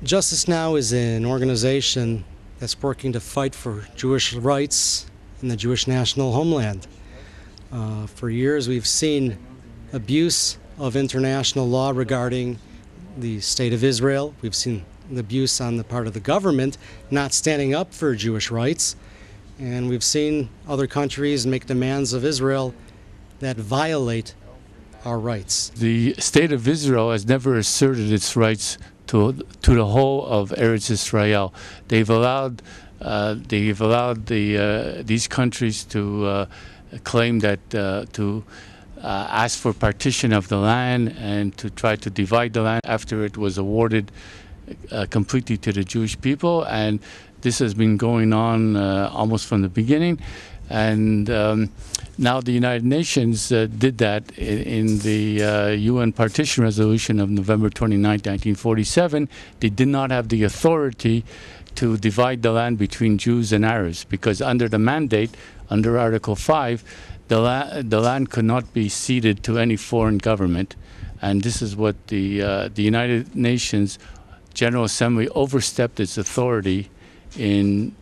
JusticeNow is an organization that's working to fight for Jewish rights in the Jewish national homeland. For years we've seen abuse of international law regarding the state of Israel. We've seen the abuse on the part of the government not standing up for Jewish rights. And we've seen other countries make demands of Israel that violate our rights. The state of Israel has never asserted its rights to the whole of Eretz Israel. They've allowed these countries to claim that to ask for partition of the land and to try to divide the land after it was awarded completely to the Jewish people. And this has been going on almost from the beginning. And now the United Nations did that in the UN Partition Resolution of November 29, 1947. They did not have the authority to divide the land between Jews and Arabs, because under the mandate, under Article 5, the land could not be ceded to any foreign government. And this is what the United Nations General Assembly overstepped its authority in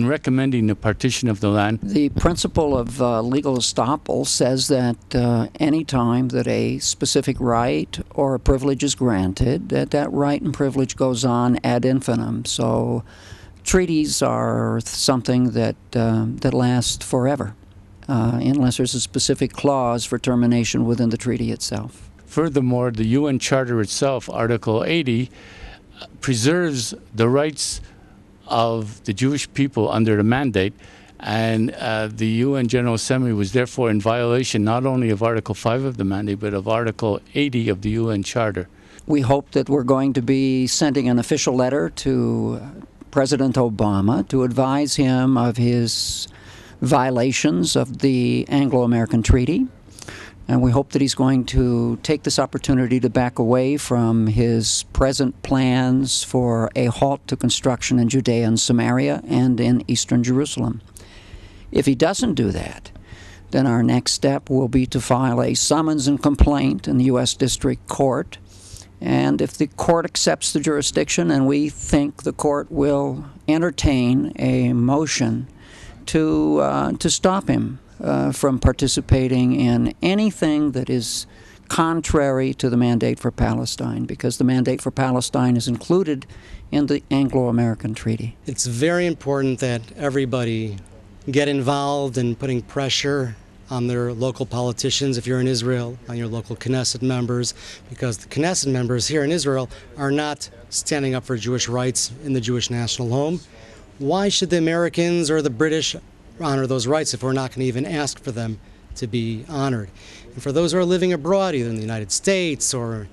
recommending the partition of the land. The principle of legal estoppel says that any time that a specific right or a privilege is granted, that right and privilege goes on ad infinitum. So treaties are something that last forever, unless there's a specific clause for termination within the treaty itself. Furthermore, the UN Charter itself, Article 80, preserves the rights of the Jewish people under the mandate, and the UN General Assembly was therefore in violation not only of Article 5 of the mandate, but of Article 80 of the UN Charter. We hope that we're going to be sending an official letter to President Obama to advise him of his violations of the Anglo-American Treaty. And we hope that he's going to take this opportunity to back away from his present plans for a halt to construction in Judea and Samaria and in eastern Jerusalem. If he doesn't do that, then our next step will be to file a summons and complaint in the U.S. District Court. And if the court accepts the jurisdiction, and we think the court will entertain a motion to stop him from participating in anything that is contrary to the mandate for Palestine, because the mandate for Palestine is included in the Anglo-American Treaty. It's very important that everybody get involved in putting pressure on their local politicians, if you're in Israel, on your local Knesset members, because the Knesset members here in Israel are not standing up for Jewish rights in the Jewish national home. Why should the Americans or the British honor those rights if we're not going to even ask for them to be honored? And for those who are living abroad, either in the United States or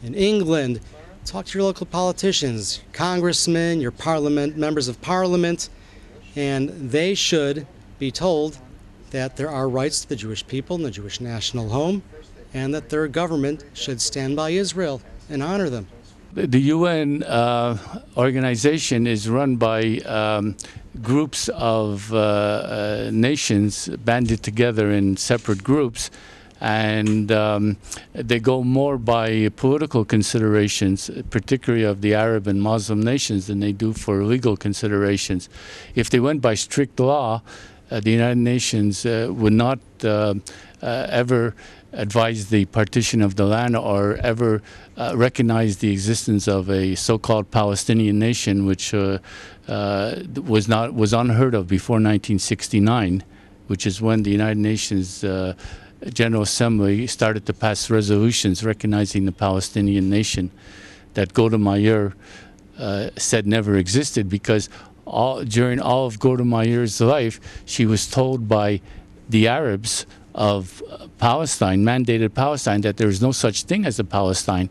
in England, talk to your local politicians, congressmen, your parliament, members of parliament, and they should be told that there are rights to the Jewish people in the Jewish national home, and that their government should stand by Israel and honor them. The UN organization is run by groups of nations banded together in separate groups, and they go more by political considerations, particularly of the Arab and Muslim nations, than they do for legal considerations. If they went by strict law, the United Nations would not ever advise the partition of the land or ever recognize the existence of a so-called Palestinian nation, which was unheard of before 1969, which is when the United Nations General Assembly started to pass resolutions recognizing the Palestinian nation that Golda Meir said never existed, because during all of Golda Meir's life, she was told by the Arabs of Palestine, mandated Palestine, that there is no such thing as a Palestine.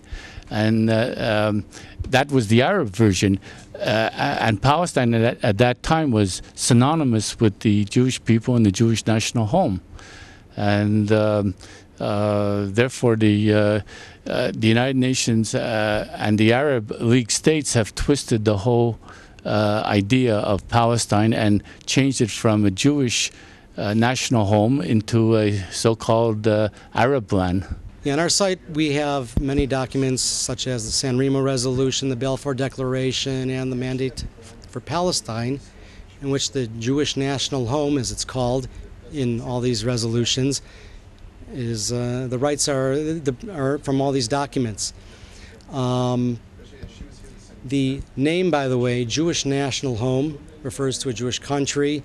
And that was the Arab version. And Palestine at that time was synonymous with the Jewish people and the Jewish national home. And therefore, the United Nations and the Arab League states have twisted the whole idea of Palestine and changed it from a Jewish national home into a so-called Arab land. Yeah, on our site we have many documents such as the San Remo Resolution, the Balfour Declaration, and the Mandate for Palestine, in which the Jewish national home, as it's called in all these resolutions, is the rights are from all these documents. The name, by the way, Jewish national home, refers to a Jewish country.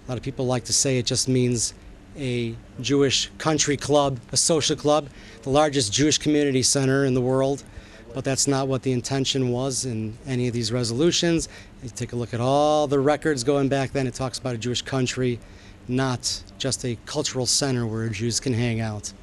A lot of people like to say it just means a Jewish country club, a social club, the largest Jewish community center in the world. But that's not what the intention was in any of these resolutions. You take a look at all the records going back then, it talks about a Jewish country, not just a cultural center where Jews can hang out.